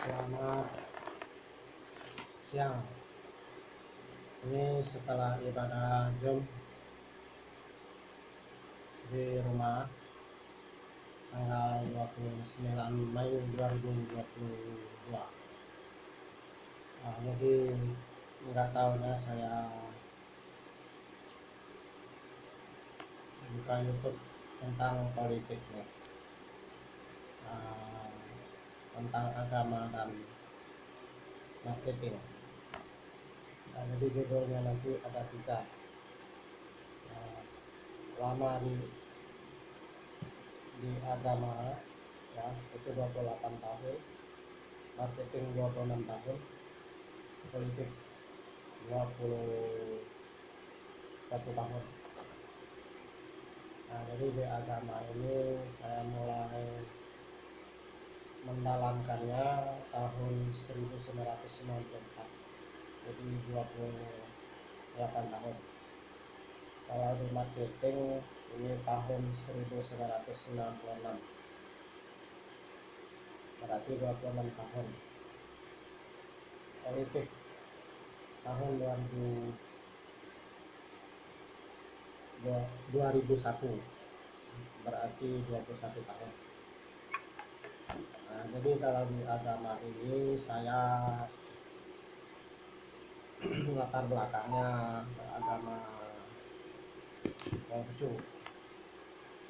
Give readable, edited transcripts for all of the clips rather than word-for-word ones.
Selamat siang. Ini setelah ibadah Jum di rumah tanggal 29 Mei 2022. Jadi nggak tahunya saya buka YouTube tentang politik nih, tentang agama dan marketing. Jadi judulnya nanti ada 3, lama di agama ya itu 28 tahun, marketing 26 tahun, politik 21 tahun. Jadi di agama ini saya mulai mendalamkannya tahun 1994, jadi 28 tahun. Kalau di marketing ini tahun 1996, berarti 26 tahun. Politik tahun 2001, berarti 21 tahun. Jadi kalau di agama ini saya latar belakangnya beragama Konghucu.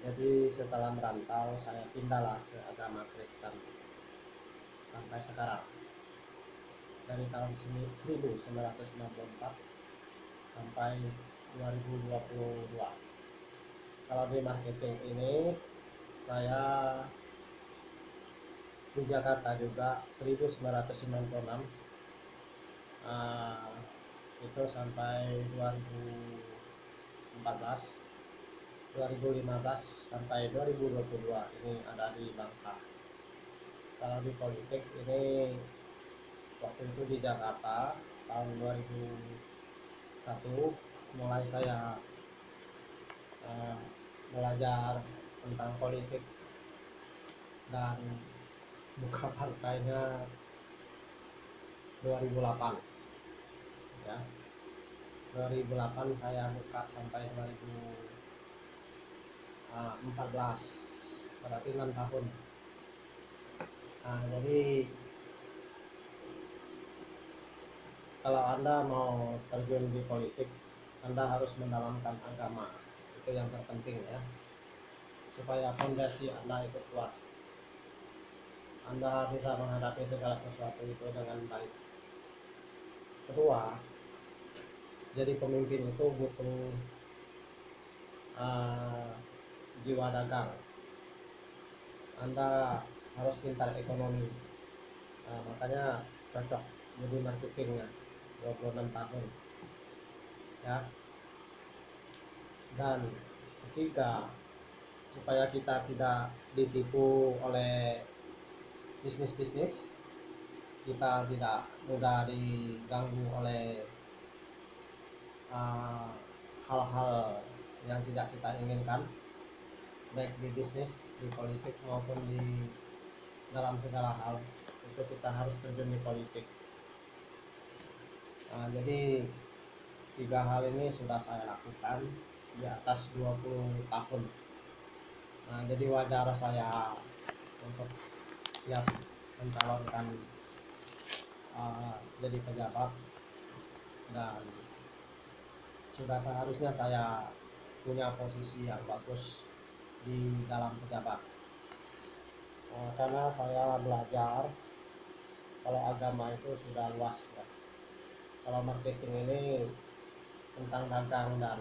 Jadi setelah merantau saya pindahlah ke agama Kristen sampai sekarang, dari tahun 1994 sampai 2022. Kalau di marketing ini saya di Jakarta juga 1996 itu sampai 2015 sampai 2022 ini ada di Bangka. Kalau di politik ini waktu itu di Jakarta tahun 2001 mulai saya belajar tentang politik dan buka partainya 2008 ya. 2008 saya buka sampai 2014, berarti 6 tahun. Jadi kalau Anda mau terjun di politik, Anda harus mendalamkan agama, itu yang terpenting ya, supaya fondasi Anda itu kuat. Anda bisa menghadapi segala sesuatu itu dengan baik. Kedua, jadi pemimpin itu butuh jiwa dagang. Anda harus pintar ekonomi, makanya cocok jadi marketingnya 26 tahun ya. Dan ketiga, supaya kita tidak ditipu oleh bisnis-bisnis, kita tidak mudah diganggu oleh hal-hal yang tidak kita inginkan, baik di bisnis, di politik maupun di dalam segala hal. Itu kita harus terjun di politik. Jadi 3 hal ini sudah saya lakukan di atas 20 tahun. Jadi wajar saya untuk siap mencalonkan jadi pejabat, dan sudah seharusnya saya punya posisi yang bagus di dalam pejabat. Karena saya belajar kalau agama itu sudah luas ya. Kalau marketing ini tentang dagang dan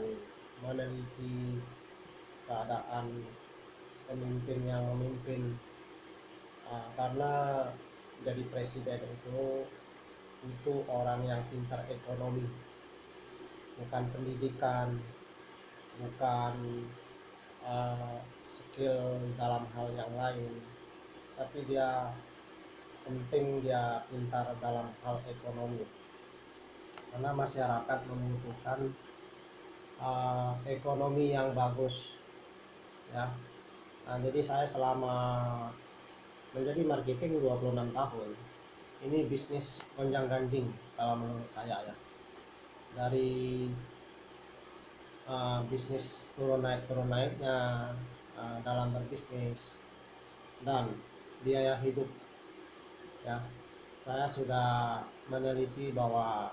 meneliti keadaan pemimpin yang memimpin, karena jadi presiden itu orang yang pintar ekonomi, bukan pendidikan, bukan skill dalam hal yang lain, tapi dia pintar dalam hal ekonomi, karena masyarakat membutuhkan ekonomi yang bagus ya. Jadi saya selama menjadi marketing 26 tahun ini bisnis gonjang-ganjing kalau menurut saya ya. Dari bisnis turun naiknya dalam berbisnis dan biaya hidup ya. Saya sudah meneliti bahwa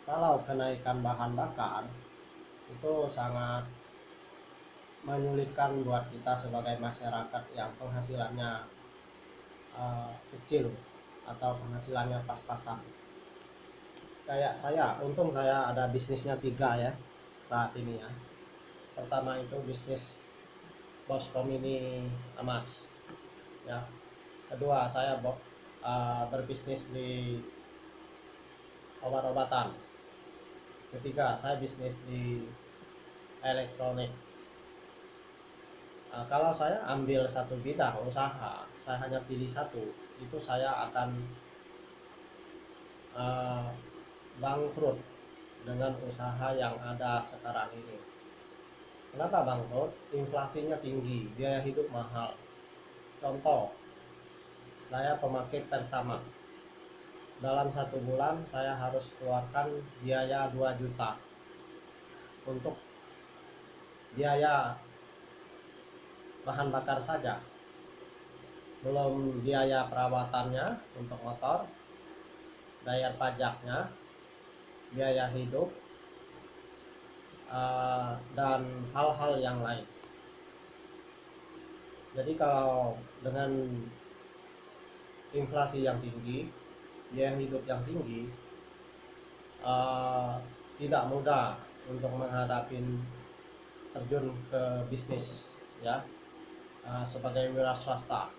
kalau kenaikan bahan bakar itu sangat menyulitkan buat kita sebagai masyarakat yang penghasilannya kecil atau penghasilannya pas-pasan. Kayak saya, untung saya ada bisnisnya 3 ya saat ini ya. Pertama itu bisnis Boskom ini emas ya. Kedua, saya berbisnis di obat-obatan. Ketiga, saya bisnis di elektronik. Kalau saya ambil satu bidang usaha, saya hanya pilih satu, itu saya akan bangkrut dengan usaha yang ada sekarang ini. Kenapa bangkrut? Inflasinya tinggi, biaya hidup mahal. Contoh, saya pemakai Pertamax. Dalam 1 bulan saya harus keluarkan biaya 2 juta untuk biaya bahan bakar saja, belum biaya perawatannya untuk motor, bayar pajaknya, biaya hidup, dan hal-hal yang lain. Jadi kalau dengan inflasi yang tinggi, biaya hidup yang tinggi, tidak mudah untuk menghadapi terjun ke bisnis ya, sebagai wira swasta.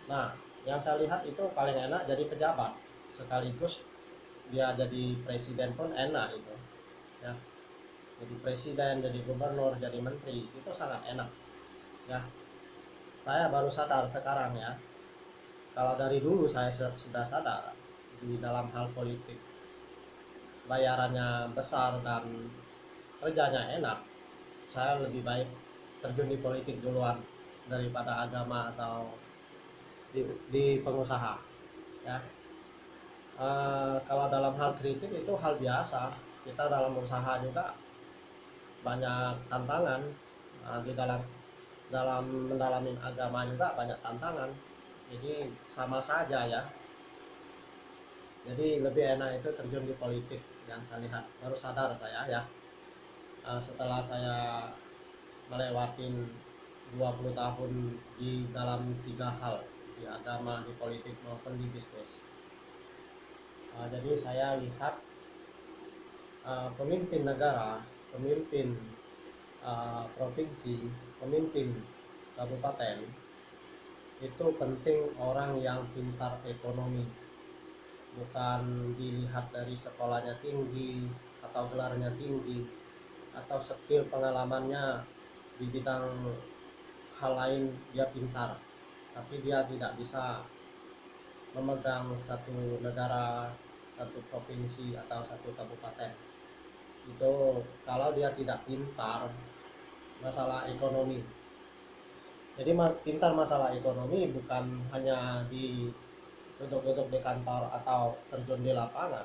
Nah, yang saya lihat itu paling enak jadi pejabat, sekaligus dia jadi presiden pun enak itu ya. Jadi presiden, jadi gubernur, jadi menteri itu sangat enak ya. Saya baru sadar sekarang ya, kalau dari dulu saya sudah sadar di dalam hal politik bayarannya besar dan kerjanya enak, saya lebih baik terjun di politik duluan daripada agama atau di pengusaha ya. Kalau dalam hal kritik itu hal biasa, kita dalam usaha juga banyak tantangan, di dalam mendalami agama juga banyak tantangan, jadi sama saja ya. Jadi lebih enak itu terjun di politik yang saya lihat, baru sadar saya ya, setelah saya melewatin 20 tahun di dalam 3 hal, di agama, di politik maupun di bisnis. Jadi saya lihat pemimpin negara, pemimpin provinsi, pemimpin kabupaten itu penting orang yang pintar ekonomi, bukan dilihat dari sekolahnya tinggi atau gelarnya tinggi atau skill pengalamannya di bidang hal lain dia pintar, tapi dia tidak bisa memegang satu negara, satu provinsi atau satu kabupaten. Itu kalau dia tidak pintar masalah ekonomi. Jadi pintar masalah ekonomi bukan hanya di duduk-duduk di kantor atau terjun di lapangan,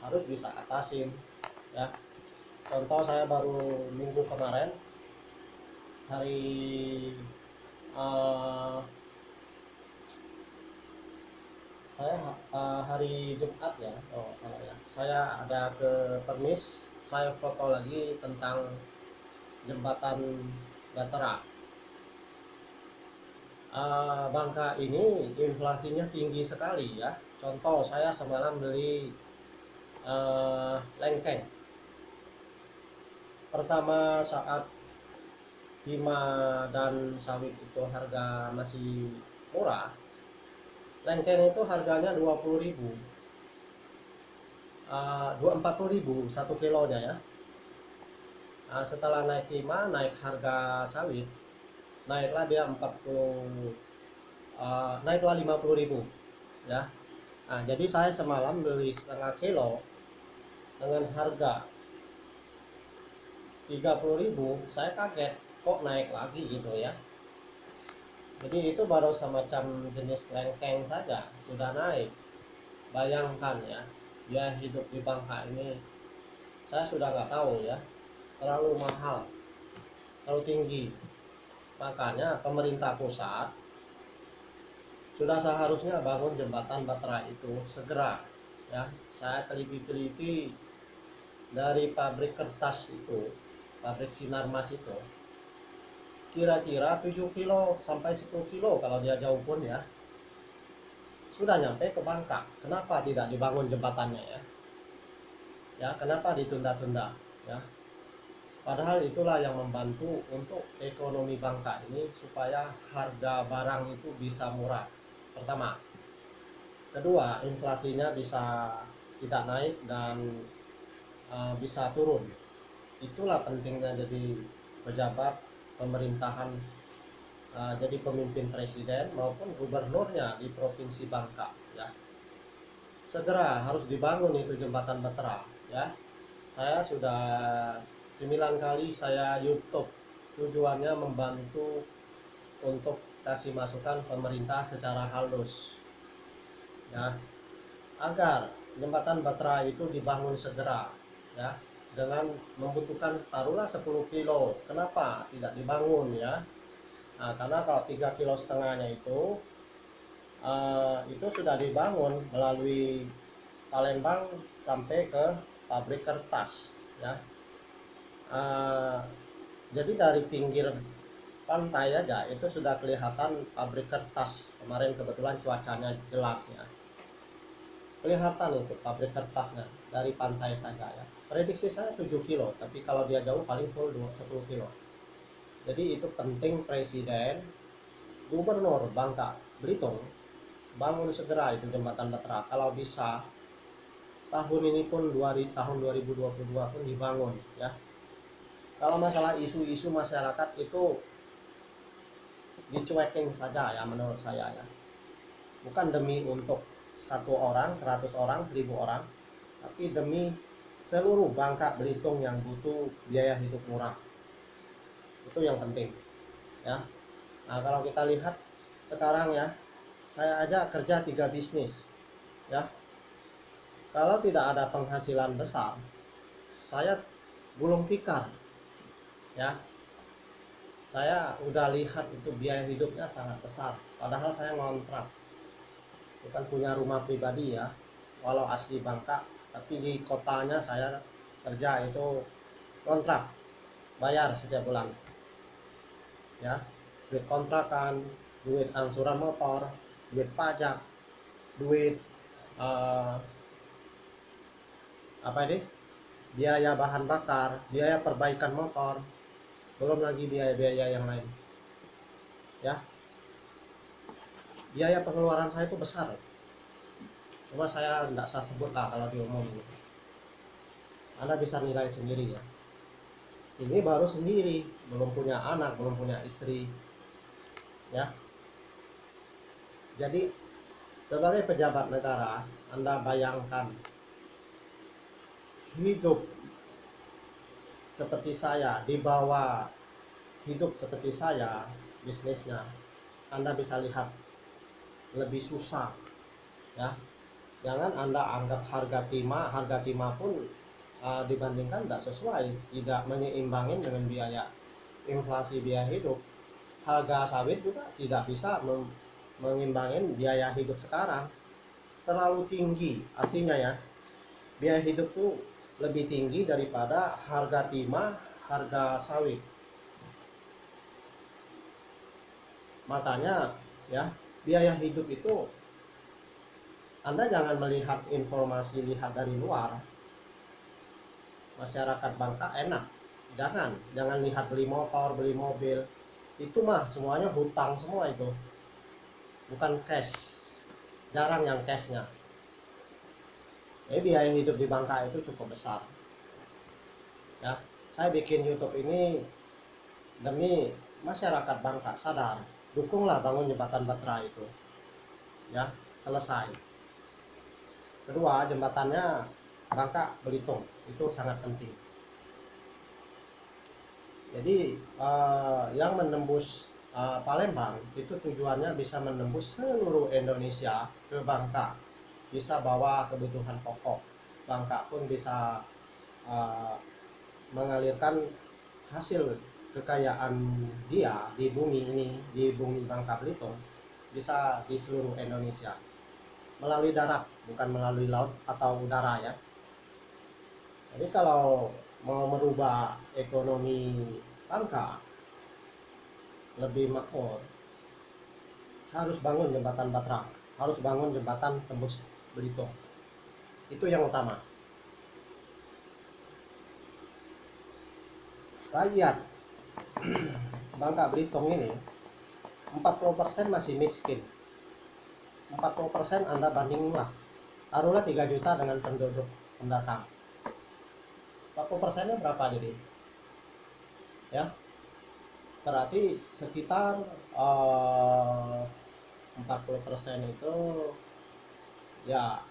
harus bisa atasin ya. Contoh, saya baru minggu kemarin hari hari Jumat ya, saya ada ke Permis, saya foto lagi tentang jembatan Gatera. Bangka ini inflasinya tinggi sekali ya. Contoh, saya semalam beli lengkeng. Pertama saat timah dan sawit itu harga masih murah, lengkeng itu harganya 20.000, 40.000 1 kilonya ya. Setelah naik timah, naik harga sawit, naiklah dia 50.000 ya. Jadi saya semalam beli setengah kilo dengan harga 30.000, saya kaget kok naik lagi gitu ya. Jadi itu baru semacam jenis lengkeng saja sudah naik. Bayangkan ya, biaya hidup di Bangka ini saya sudah nggak tahu ya, terlalu mahal, terlalu tinggi. Makanya pemerintah pusat sudah seharusnya bangun jembatan Batra itu segera ya. Saya teliti-teliti dari pabrik kertas itu, pabrik Sinarmas itu, kira-kira 7 kilo sampai 10 kilo kalau dia jauh pun ya, sudah nyampe ke Bangka. Kenapa tidak dibangun jembatannya ya? Ya, kenapa ditunda-tunda ya? Padahal itulah yang membantu untuk ekonomi Bangka ini supaya harga barang itu bisa murah. Pertama. Kedua, inflasinya bisa tidak naik dan bisa turun. Itulah pentingnya jadi pejabat pemerintahan, jadi pemimpin presiden maupun gubernurnya di provinsi Bangka ya. Segera harus dibangun itu jembatan Batra ya. Saya sudah 9 kali saya YouTube, tujuannya membantu untuk kasih masukan pemerintah secara halus ya, agar jembatan Batra itu dibangun segera ya, dengan membutuhkan taruhlah 10 kilo. Kenapa tidak dibangun ya? Nah, karena kalau 3,5 kilogramnya itu sudah dibangun melalui Palembang sampai ke pabrik kertas ya. Jadi dari pinggir pantai aja itu sudah kelihatan pabrik kertas. Kemarin kebetulan cuacanya jelas ya, kelihatan itu pabrik kertasnya dari pantai saja ya. Prediksi saya 7 kilo, tapi kalau dia jauh paling full 10 kilo. Jadi itu penting presiden, gubernur Bangka Belitung bangun segera itu jembatan Batra. Kalau bisa tahun ini pun tahun 2022 pun dibangun ya. Kalau masalah isu-isu masyarakat itu dicuekin saja ya menurut saya ya. Bukan demi untuk 1 orang, 100 orang, 1000 orang, tapi demi seluruh Bangka Belitung yang butuh biaya hidup murah. Itu yang penting ya. Nah, kalau kita lihat sekarang ya, saya aja kerja 3 bisnis ya. Kalau tidak ada penghasilan besar, saya gulung tikar ya. Saya udah lihat itu biaya hidupnya sangat besar, padahal saya ngontrak, bukan punya rumah pribadi ya, walau asli Bangka, tapi di kotanya saya kerja itu kontrak, bayar setiap bulan ya, duit kontrakan, duit angsuran motor, duit pajak, duit apa ini, biaya bahan bakar, biaya perbaikan motor, belum lagi biaya-biaya yang lain ya. Biaya pengeluaran saya itu besar, cuma saya tidak saya sebut lah kalau di umum. Anda bisa nilai sendiri ya. Ini baru sendiri, belum punya anak, belum punya istri ya. Jadi sebagai pejabat negara, Anda bayangkan hidup seperti saya, di bawah hidup seperti saya bisnisnya, Anda bisa lihat lebih susah ya. Jangan Anda anggap harga timah pun dibandingkan tidak sesuai, tidak menyeimbangin dengan biaya inflasi biaya hidup. Harga sawit juga tidak bisa mengimbangin biaya hidup sekarang, terlalu tinggi. Artinya ya, biaya hidup tuh lebih tinggi daripada harga timah, harga sawit. Makanya ya, biaya hidup itu Anda jangan melihat informasi lihat dari luar. Masyarakat Bangka enak, jangan lihat beli motor, beli mobil, itu mah semuanya hutang semua, itu bukan cash, jarang yang cashnya. Jadi biaya hidup di Bangka itu cukup besar ya. Saya bikin YouTube ini demi masyarakat Bangka sadar, dukunglah bangun jembatan Batra itu ya, selesai. Kedua, jembatannya Bangka Belitung itu sangat penting. Jadi yang menembus Palembang itu tujuannya bisa menembus seluruh Indonesia ke Bangka, bisa bawa kebutuhan pokok. Bangka pun bisa uh, mengalirkan hasil kekayaan dia di bumi ini, di bumi Bangka Belitung, bisa di seluruh Indonesia melalui darat, bukan melalui laut atau udara ya. Jadi kalau mau merubah ekonomi Bangka lebih makmur, harus bangun jembatan Batra, harus bangun jembatan tembus Belitung. Itu yang utama. Rakyat Bangka Belitung ini 40% masih miskin. 40% Anda bandinglah. Taruhlah 3 juta dengan penduduk pendatang. 40%-nya berapa jadi? Ya, berarti sekitar 40% itu ya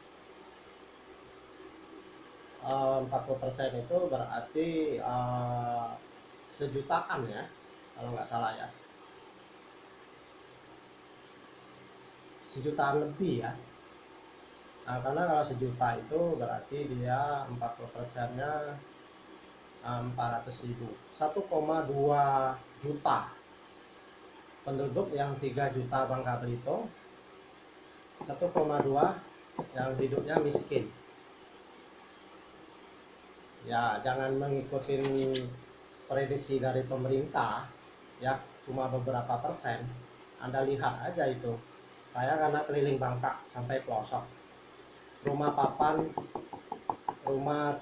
40% itu berarti sejutaan ya, kalau nggak salah ya, sejutaan lebih ya. Nah, karena kalau sejuta itu berarti dia 40%-nya 400.000, 1,2 juta penduduk yang 3 juta Bangka Belitung, 1,2 yang hidupnya miskin. Ya, jangan mengikuti prediksi dari pemerintah ya, cuma beberapa persen. Anda lihat aja itu. Saya karena keliling Bangka sampai pelosok, rumah papan, rumah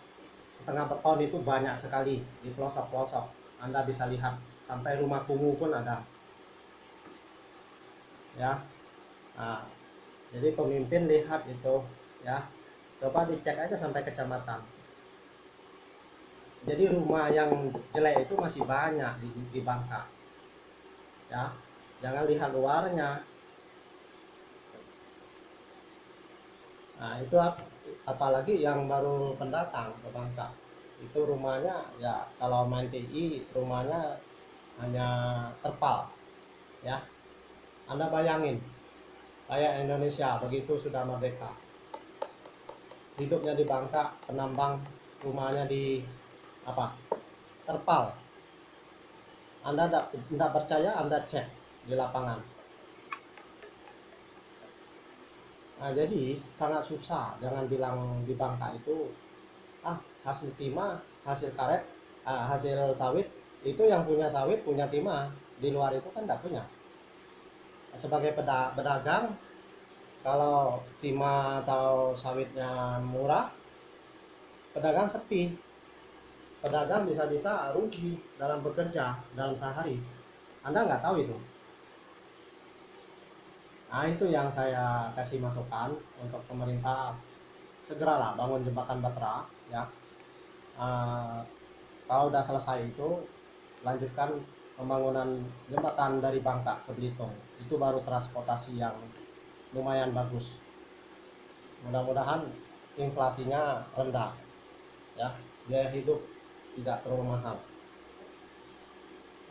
setengah beton itu banyak sekali di pelosok-pelosok. Anda bisa lihat sampai rumah kumuh pun ada ya. Nah, jadi pemimpin lihat itu ya, coba dicek aja sampai kecamatan. Jadi rumah yang jelek itu masih banyak di Bangka ya, jangan lihat luarnya. Nah, itu apalagi yang baru pendatang ke Bangka, itu rumahnya ya kalau main TI rumahnya hanya terpal ya. Anda bayangin kayak Indonesia begitu sudah merdeka, hidupnya di Bangka, penambang, rumahnya di apa, terpal. Anda tidak percaya, Anda cek di lapangan. Nah, jadi sangat susah. Jangan bilang di Bangka itu hasil timah, hasil karet, hasil sawit. Itu yang punya sawit, punya timah. Di luar itu kan tidak punya. Sebagai pedagang, kalau timah atau sawitnya murah, pedagang sepi. Pedagang bisa-bisa rugi dalam bekerja dalam sehari. Anda nggak tahu itu. Nah, itu yang saya kasih masukan untuk pemerintah, segeralah bangun jembatan Batra ya. Kalau udah selesai itu, lanjutkan pembangunan jembatan dari Bangka ke Belitung. Itu baru transportasi yang lumayan bagus. Mudah-mudahan inflasinya rendah ya, biaya hidup tidak terlalu mahal.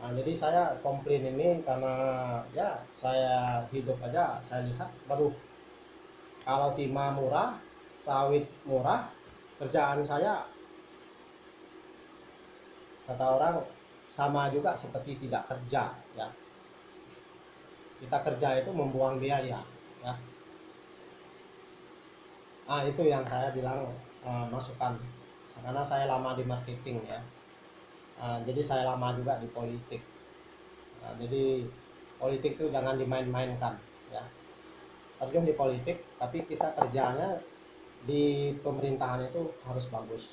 Nah, jadi saya komplain ini karena ya saya hidup aja saya lihat, baru kalau timah murah, sawit murah, kerjaan saya kata orang sama juga seperti tidak kerja ya. Kita kerja itu membuang biaya ya. Nah, itu yang saya bilang masukan, karena saya lama di marketing ya. Jadi saya lama juga di politik. Jadi politik itu jangan dimain-mainkan ya. Terjun di politik, tapi kita kerjanya di pemerintahan itu harus bagus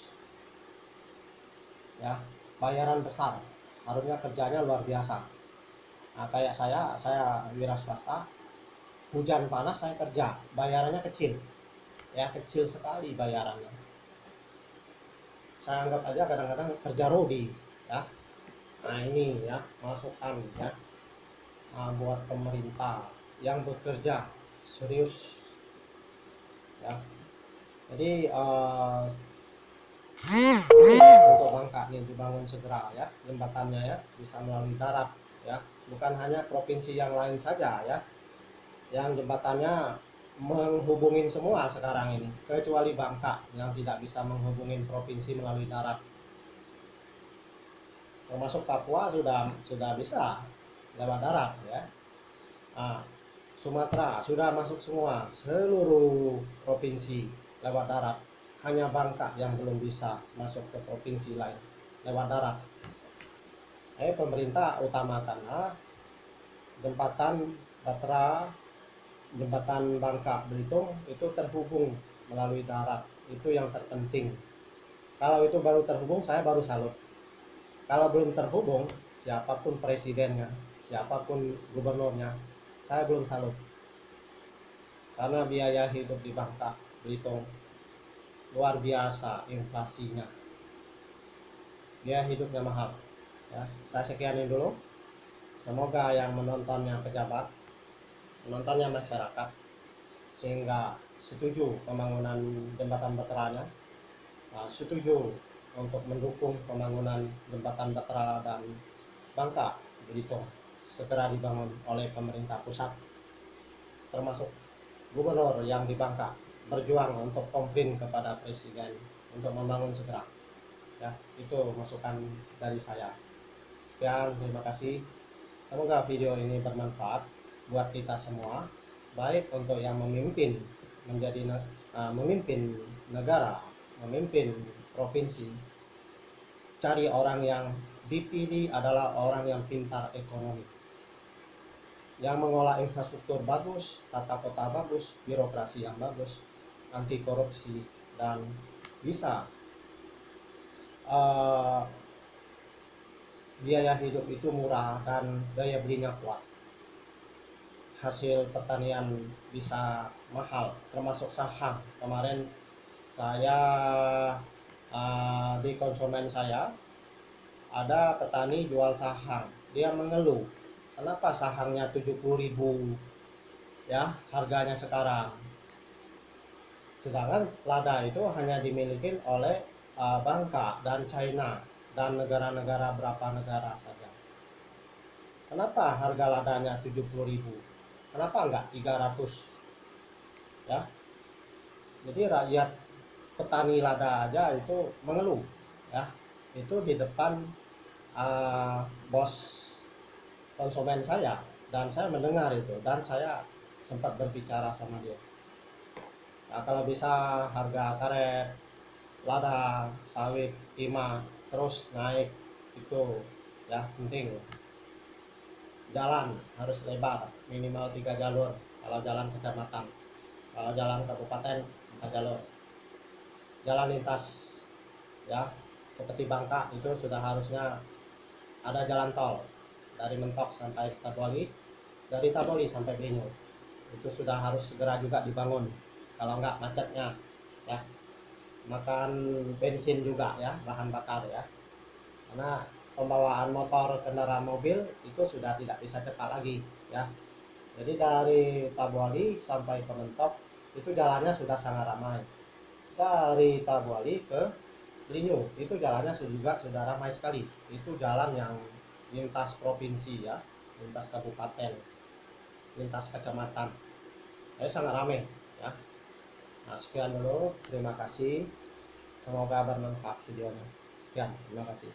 ya. Bayaran besar, harusnya kerjanya luar biasa. Nah, kayak saya wira swasta, hujan panas saya kerja, bayarannya kecil ya, kecil sekali bayarannya. Saya anggap aja kadang-kadang kerja rodi ya. Nah, ini ya masukan ya, buat pemerintah yang bekerja serius ya. Jadi untuk Bangka ini dibangun segera ya, jembatannya ya, bisa melalui darat ya, bukan hanya provinsi yang lain saja ya, yang jembatannya menghubungin semua sekarang ini, kecuali Bangka yang tidak bisa menghubungin provinsi melalui darat. Termasuk Papua sudah bisa lewat darat ya. Nah, Sumatera sudah masuk semua, seluruh provinsi lewat darat. Hanya Bangka yang belum bisa masuk ke provinsi lain lewat darat. Pemerintah utamakanlah jembatan Batra, jembatan Bangka Belitung itu terhubung melalui darat. Itu yang terpenting. Kalau itu baru terhubung, saya baru salut. Kalau belum terhubung, siapapun presidennya, siapapun gubernurnya, saya belum salut. Karena biaya hidup di Bangka Belitung luar biasa inflasinya. Biaya hidupnya mahal. Ya, saya sekianin dulu. Semoga yang menontonnya pejabat, menontonnya masyarakat, sehingga setuju pembangunan jembatan Bateranya, setuju untuk mendukung pembangunan jembatan Batra dan Bangka Belitung segera dibangun oleh pemerintah pusat, termasuk gubernur yang di Bangka berjuang untuk komplain kepada presiden untuk membangun segera. Ya, itu masukan dari saya. Sekian, terima kasih. Semoga video ini bermanfaat buat kita semua, baik untuk yang memimpin memimpin negara, memimpin provinsi. Cari orang yang dipilih adalah orang yang pintar ekonomi, yang mengolah infrastruktur bagus, tata kota bagus, birokrasi yang bagus, anti korupsi, dan bisa biaya hidup itu murah dan daya belinya kuat. Hasil pertanian bisa mahal, termasuk saham. Kemarin saya di konsumen saya ada petani jual saham, dia mengeluh kenapa sahamnya 70.000 ya harganya sekarang, sedangkan lada itu hanya dimiliki oleh Bangka dan China dan negara-negara berapa negara saja. Kenapa harga ladanya 70.000? Kenapa enggak 300? Ya. Jadi rakyat petani lada aja itu mengeluh ya. Itu di depan bos konsumen saya, dan saya mendengar itu, dan saya sempat berbicara sama dia. Nah, kalau bisa harga karet, lada, sawit, timah terus naik itu ya penting. Jalan harus lebar, minimal 3 jalur kalau jalan kecamatan. Kalau jalan kabupaten 4 jalur. Jalan lintas ya seperti Bangka itu sudah harusnya ada jalan tol dari Mentok sampai Taboli, dari Taboli sampai Belinyu. Itu sudah harus segera juga dibangun. Kalau enggak macetnya ya. Makan bensin juga ya, bahan bakar ya. Karena pembawaan motor, kendaraan mobil itu sudah tidak bisa cepat lagi ya. Jadi dari Taboli sampai ke Mentok itu jalannya sudah sangat ramai. Dari Taboli ke Belinyu itu jalannya juga sudah ramai sekali. Itu jalan yang lintas provinsi ya, lintas kabupaten, lintas kecamatan. Sangat ramai ya. Nah, sekian dulu, terima kasih. Semoga bermanfaat videonya. Sekian, terima kasih.